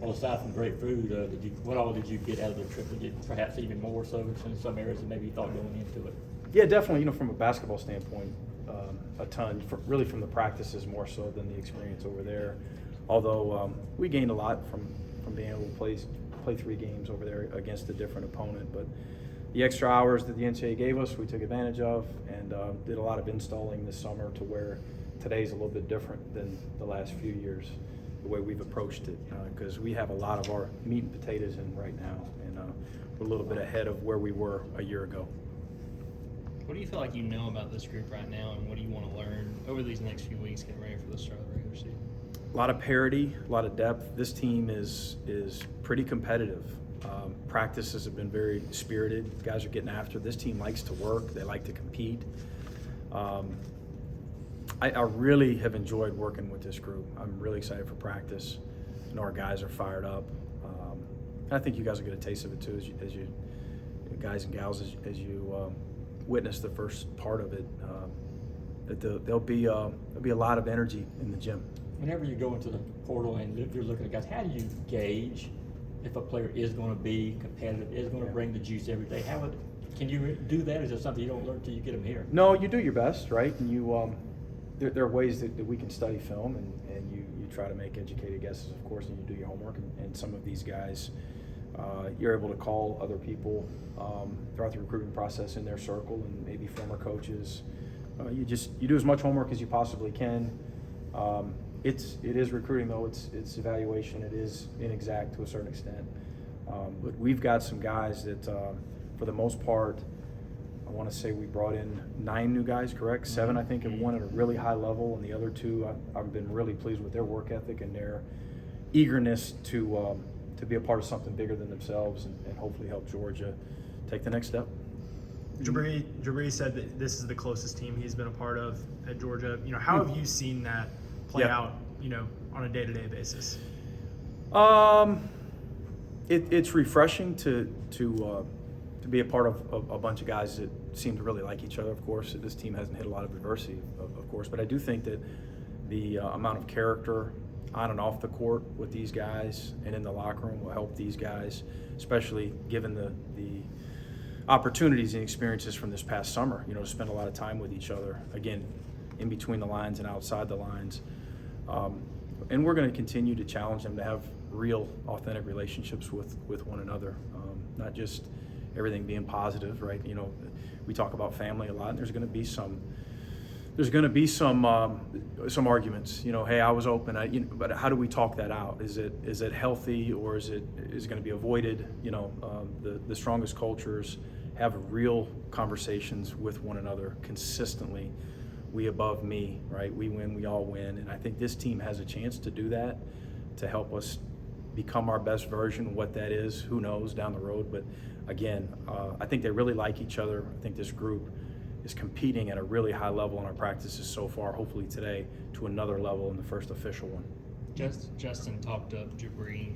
Well, aside from great food, what all did you get out of the trip? Did you perhaps even more so in some areas than maybe you thought going into it? Yeah, definitely. From a basketball standpoint, a ton. Really, from the practices more so than the experience over there. Although we gained a lot from being able to play 3 games over there against a different opponent. But the extra hours that the NCAA gave us, we took advantage of, and did a lot of installing this summer to where today's a little bit different than the last few years, the way we've approached it, because we have a lot of our meat and potatoes in right now, and we're a little bit ahead of where we were a year ago. What do you feel like you know about this group right now, and what do you want to learn over these next few weeks getting ready for the start of the regular season? A lot of parity, a lot of depth. This team is pretty competitive. Practices have been very spirited. Guys are getting after it. This team likes to work. They like to compete. I really have enjoyed working with this group. I'm really excited for practice. I know our guys are fired up. I think you guys will get a taste of it too, as you guys and gals, as you witness the first part of it. That there'll be a lot of energy in the gym. Whenever you go into the portal and you're looking at guys, how do you gauge if a player is going to be competitive, is going to bring the juice every day? Can you do that? Is it something you don't learn until you get them here? No, you do your best, right? And you there are ways that we can study film, and you try to make educated guesses, of course, and you do your homework. And some of these guys, you're able to call other people throughout the recruiting process in their circle, and maybe former coaches. You do as much homework as you possibly can. It is recruiting, though. It's evaluation. It is inexact to a certain extent. But we've got some guys that, for the most part, I want to say we brought in 9 new guys, correct? 7, I think, and one at a really high level, and the other 2, I've been really pleased with their work ethic and their eagerness to be a part of something bigger than themselves, and hopefully help Georgia take the next step. Jabri said that this is the closest team he's been a part of at Georgia. How have you seen that play out, on a day-to-day basis? It's refreshing to be a part of a bunch of guys that seem to really like each other. Of course, this team hasn't hit a lot of adversity, of course, but I do think that the amount of character on and off the court with these guys and in the locker room will help these guys, especially given the opportunities and experiences from this past summer, to spend a lot of time with each other, again, in between the lines and outside the lines. And we're going to continue to challenge them to have real, authentic relationships with one another, not just everything being positive, right? We talk about family a lot, and there's going to be some arguments. Hey, I was open, but how do we talk that out? Is it healthy, or is it going to be avoided? The strongest cultures have real conversations with one another consistently. We above me, right? We win, we all win. And I think this team has a chance to do that, to help us become our best version. What that is, who knows down the road. But again, I think they really like each other. I think this group is competing at a really high level in our practices so far, hopefully today to another level in the first official one. Justin talked up Jabri,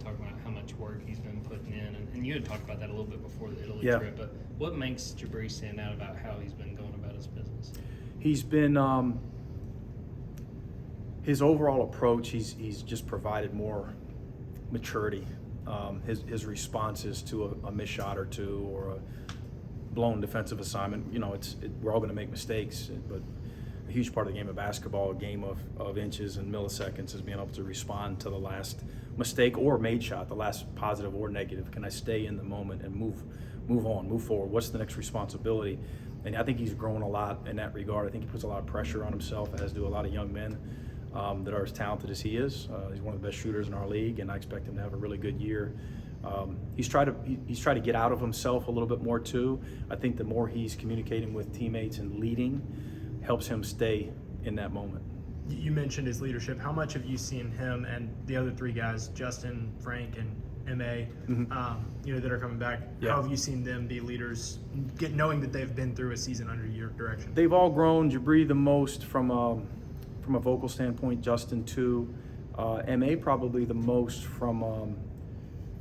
talking about how much work he's been putting in, and you had talked about that a little bit before the Italy trip, but what makes Jabri stand out about how he's been going about his business? He's been, his overall approach, he's just provided more maturity. His responses to a missed shot or two, or a blown defensive assignment, we're all going to make mistakes, but a huge part of the game of basketball, a game of inches and milliseconds, is being able to respond to the last mistake or made shot, the last positive or negative. Can I stay in the moment and move on, move forward? What's the next responsibility? And I think he's grown a lot in that regard. I think he puts a lot of pressure on himself, as do a lot of young men that are as talented as he is. He's one of the best shooters in our league, and I expect him to have a really good year. He's tried to get out of himself a little bit more too. I think the more he's communicating with teammates and leading helps him stay in that moment. You mentioned his leadership. How much have you seen him and the other 3 guys, Justin, Frank, and MA, that are coming back? Yeah. How have you seen them be leaders, knowing that they've been through a season under your direction? They've all grown. Jabri the most from a vocal standpoint. Justin too. MA probably the most from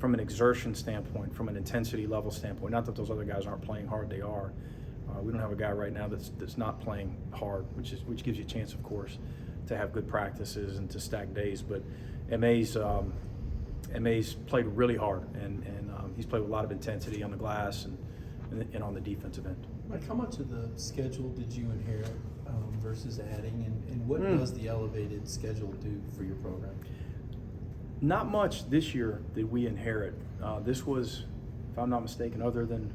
an exertion standpoint, from an intensity level standpoint. Not that those other guys aren't playing hard; they are. We don't have a guy right now that's not playing hard, which gives you a chance, of course, to have good practices and to stack days. But MA's MA's played really hard, and he's played with a lot of intensity on the glass and on the defensive end. Mike, how much of the schedule did you inherit versus adding, and what does the elevated schedule do for your program? Not much this year did we inherit. This was, if I'm not mistaken, other than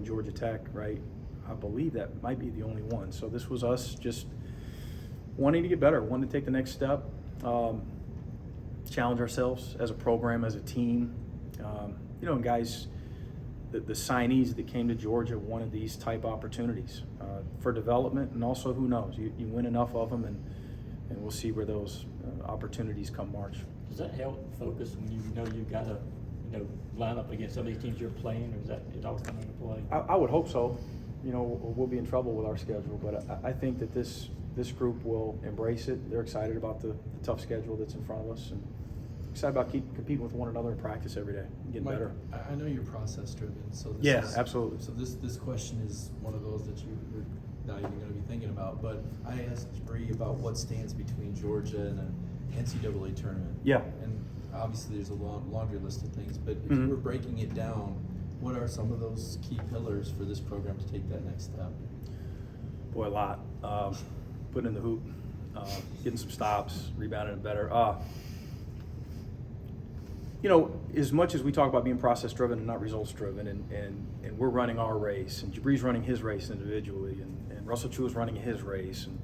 Georgia Tech, right? I believe that might be the only one. So this was us just wanting to get better, wanting to take the next step, challenge ourselves as a program, as a team. And guys, the signees that came to Georgia wanted these type opportunities for development, and also, who knows, you win enough of them, and we'll see where those opportunities come March. Does that help focus when you know you've got to, line up against some of these teams you're playing, or is that it always come into play? I would hope so. We'll be in trouble with our schedule, but I think that this group will embrace it. They're excited about the tough schedule that's in front of us, and excited about competing with one another in practice every day, and getting Mike, better. I know you're process driven, so this Yeah, is, absolutely. So this question is one of those that you're not even going to be thinking about. But I asked Bree about what stands between Georgia and an NCAA tournament. Yeah. And obviously there's a laundry list of things, but if you were breaking it down, what are some of those key pillars for this program to take that next step? Boy, a lot. Putting in the hoop, getting some stops, rebounding it better. As much as we talk about being process driven and not results driven, and we're running our race, and Jabri's running his race individually, and Russell Chu is running his race, and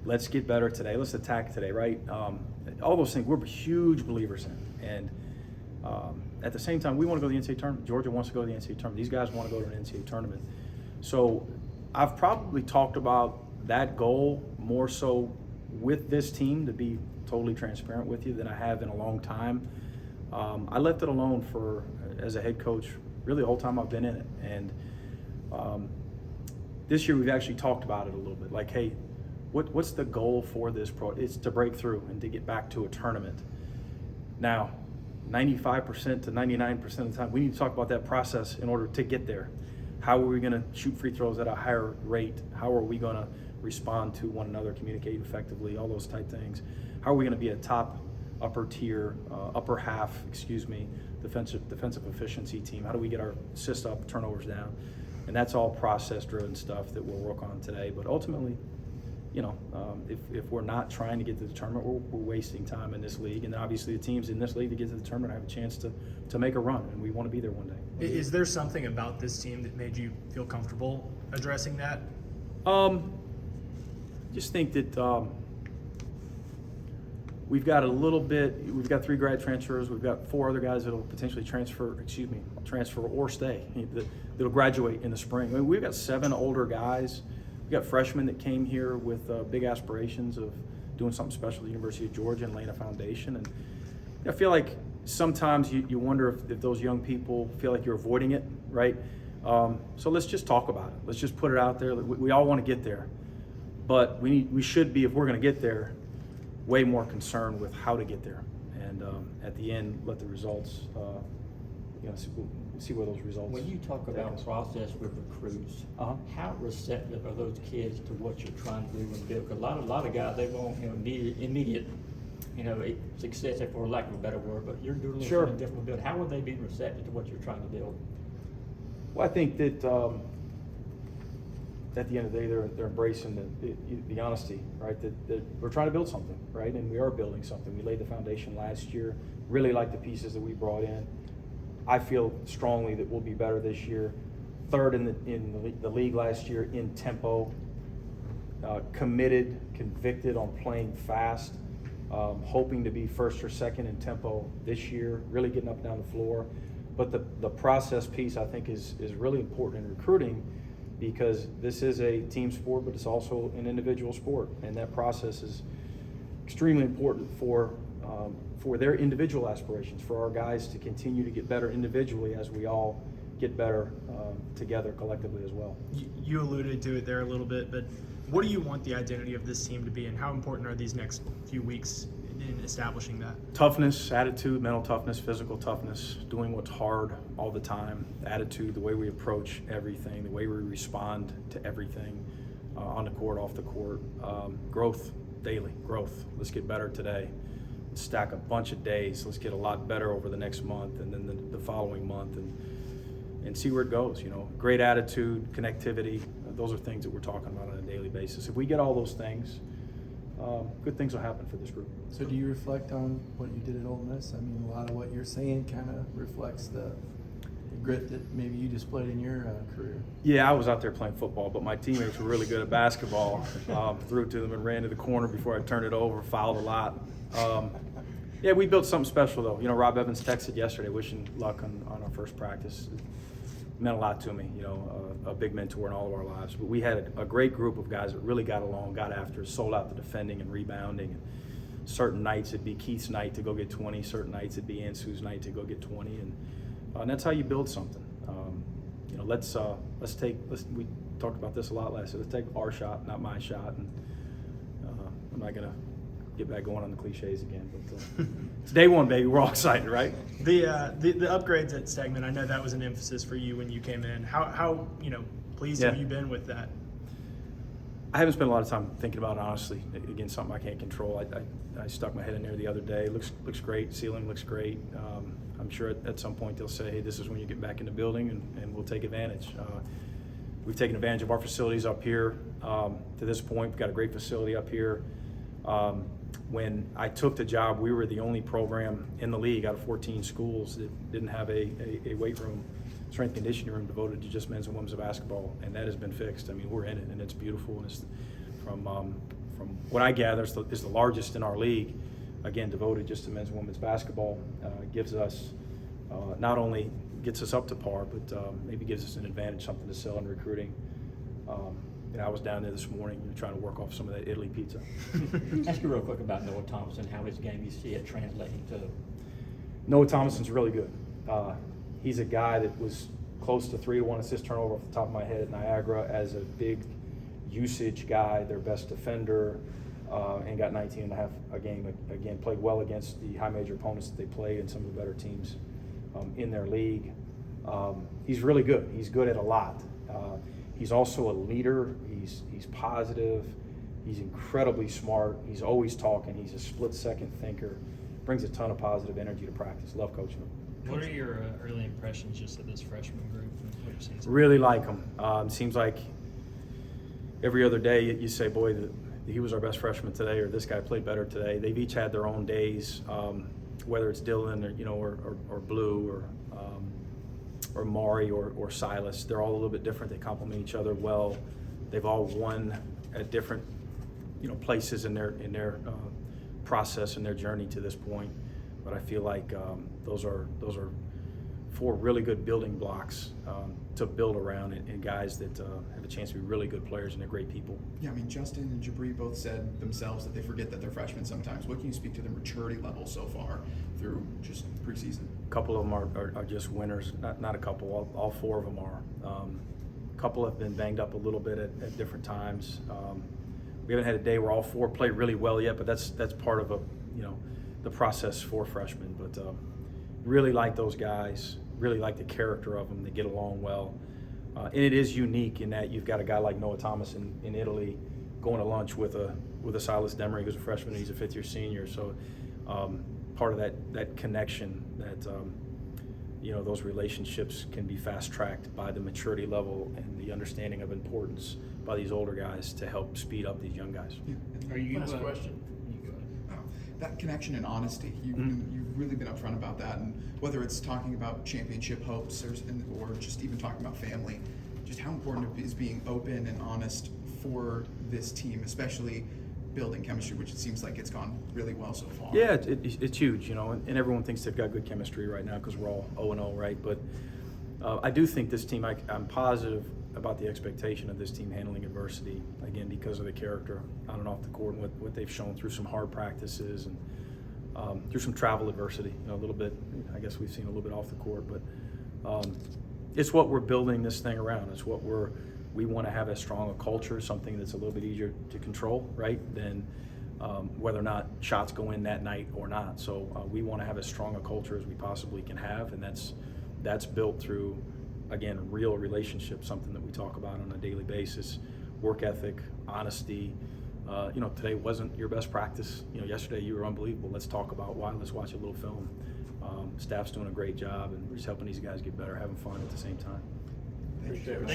let's get better today, let's attack today, right? All those things we're huge believers in, and at the same time, we want to go to the NCAA tournament. Georgia wants to go to the NCAA tournament. These guys want to go to an NCAA tournament. So I've probably talked about that goal more so with this team, to be totally transparent with you, than I have in a long time. I left it alone as a head coach really the whole time I've been in it. And this year we've actually talked about it a little bit. Like, hey, what's the goal for this It's to break through and to get back to a tournament. Now, 95% to 99% of the time, we need to talk about that process in order to get there. How are we going to shoot free throws at a higher rate? How are we going to respond to one another, communicate effectively, all those type things? How are we going to be a upper half, defensive efficiency team? How do we get our assists up, turnovers down? And that's all process-driven stuff that we'll work on today. But ultimately, if we're not trying to get to the tournament, we're wasting time in this league. And then obviously the teams in this league that get to the tournament have a chance to make a run, and we want to be there one day. Is there something about this team that made you feel comfortable addressing that? Just think that we've got we've got 3 grad transfers. We've got 4 other guys that'll potentially transfer or stay, that'll graduate in the spring. I mean, we've got 7 older guys. We've got freshmen that came here with big aspirations of doing something special at the University of Georgia and laying a foundation. And I feel like sometimes you wonder if those young people feel like you're avoiding it, right? So let's just talk about it. Let's just put it out there. We all want to get there, but we should be, if we're going to get there, way more concerned with how to get there. And at the end, let the results, see where those results. When you talk about process with recruits, how receptive are those kids to what you're trying to do and build? Because a lot of guys, they want immediate success, for lack of a better word, but you're doing a little something different build. How are they being receptive to what you're trying to build? Well, I think that at the end of the day, they're embracing the honesty, right? That we're trying to build something, right? And we are building something. We laid the foundation last year. Really like the pieces that we brought in. I feel strongly that we'll be better this year. 3rd in the league last year in tempo, committed, convicted on playing fast, hoping to be 1st or 2nd in tempo this year, really getting up and down the floor. But the process piece, I think, is really important in recruiting, because this is a team sport, but it's also an individual sport, and that process is extremely important for their individual aspirations, for our guys to continue to get better individually as we all get better together collectively as well. You alluded to it there a little bit, but what do you want the identity of this team to be, and how important are these next few weeks in establishing that? Toughness, attitude, mental toughness, physical toughness, doing what's hard all the time, attitude, the way we approach everything, the way we respond to everything on the court, off the court, growth, daily growth. Let's get better today. stack a bunch of days. Let's get a lot better over the next month and then the following month and see where it goes. You know, great attitude, connectivity. Those are things that we're talking about on a daily basis. If we get all those things, good things will happen for this group. So do you reflect on what you did at Ole Miss? I mean, a lot of what you're saying kind of reflects the grit that maybe you displayed in your career. Yeah, I was out there playing football, but my teammates were really good at basketball. Threw it to them and ran to the corner before I turned it over, fouled a lot. Yeah, we built something special, though. You know, Rob Evans texted yesterday wishing luck on our first practice. It meant a lot to me, you know, a big mentor in all of our lives. But we had a great group of guys that really got along, got after it, sold out the defending and rebounding. And certain nights it'd be Keith's night to go get 20, certain nights it'd be Ansu's night to go get 20. And that's how you build something. You know, we talked about this a lot last year. Let's take our shot, not my shot. And I'm not gonna get back going on the cliches again, but it's day one, baby. We're all excited, right? The upgrades at Stegman, I know that was an emphasis for you when you came in. How pleased have you been with that? I haven't spent a lot of time thinking about it, honestly. Again, something I can't control. I stuck my head in there the other day. Looks great. Ceiling looks great. I'm sure at some point they'll say, hey, this is when you get back in the building, and we'll take advantage. We've taken advantage of our facilities up here to this point. We've got a great facility up here. When I took the job, we were the only program in the league out of 14 schools that didn't have a weight room, strength conditioning room devoted to just men's and women's basketball, and that has been fixed. I mean, we're in it, and it's beautiful. And it's from what I gather, is the largest in our league. Again, devoted just to men's and women's basketball. Gives us not only gets us up to par, but maybe gives us an advantage, something to sell in recruiting. I was down there this morning trying to work off some of that Italy pizza. Ask you real quick about Noah Thompson, how his game you see it translating to. Noah Thompson's really good. He's a guy that was close to 3-to-1 assist turnover off the top of my head at Niagara as a big usage guy, their best defender, and got 19.5 a game. Again, played well against the high major opponents that they played and some of the better teams in their league. He's really good. He's good at a lot. He's also a leader. He's positive. He's incredibly smart. He's always talking. He's a split-second thinker. Brings a ton of positive energy to practice. Love coaching him. What are your early impressions just of this freshman group and what you've seen? Really like him. Seems like every other day you say, boy, he was our best freshman today, or this guy played better today. They've each had their own days, whether it's Dylan or Blue or Maury or Silas. They're all a little bit different. They complement each other well. They've all won at different places in their process and their journey to this point. But I feel like those are 4 really good building blocks to build around, and guys that have a chance to be really good players and they're great people. Yeah, I mean, Justin and Jabri both said themselves that they forget that they're freshmen sometimes. What can you speak to their maturity level so far through just preseason? A couple of them are just winners. Not a couple. All 4 of them are. A couple have been banged up a little bit at different times. We haven't had a day where all 4 played really well yet, but that's part of the process for freshmen. But really like those guys. Really like the character of them. They get along well. And it is unique in that you've got a guy like Noah Thomas in Italy going to lunch with a Silas Demery, who's a freshman and he's a 5th-year senior. So part of that connection, that those relationships can be fast-tracked by the maturity level and the understanding of importance by these older guys to help speed up these young guys. Yeah. Are you? Last question. You go ahead. That connection and honesty, you've really been upfront about that, and whether it's talking about championship hopes or just even talking about family, just how important is being open and honest for this team, especially building chemistry, which it seems like it's gone really well so far. Yeah, it's huge, and everyone thinks they've got good chemistry right now because we're all 0-0, right? But I do think this team, I'm positive about the expectation of this team handling adversity, again, because of the character on and off the court and what they've shown through some hard practices and through some travel adversity, a little bit. I guess we've seen a little bit off the court, but it's what we're building this thing around. It's what we want to have as strong a culture, something that's a little bit easier to control, right, than whether or not shots go in that night or not. So we want to have as strong a culture as we possibly can have, and that's built through, again, real relationships, something that we talk about on a daily basis, work ethic, honesty, you know, today wasn't your best practice. You know, yesterday you were unbelievable. Let's talk about why. Let's watch a little film. Staff's doing a great job, and we're just helping these guys get better, having fun at the same time. Thank you. Appreciate it. Thanks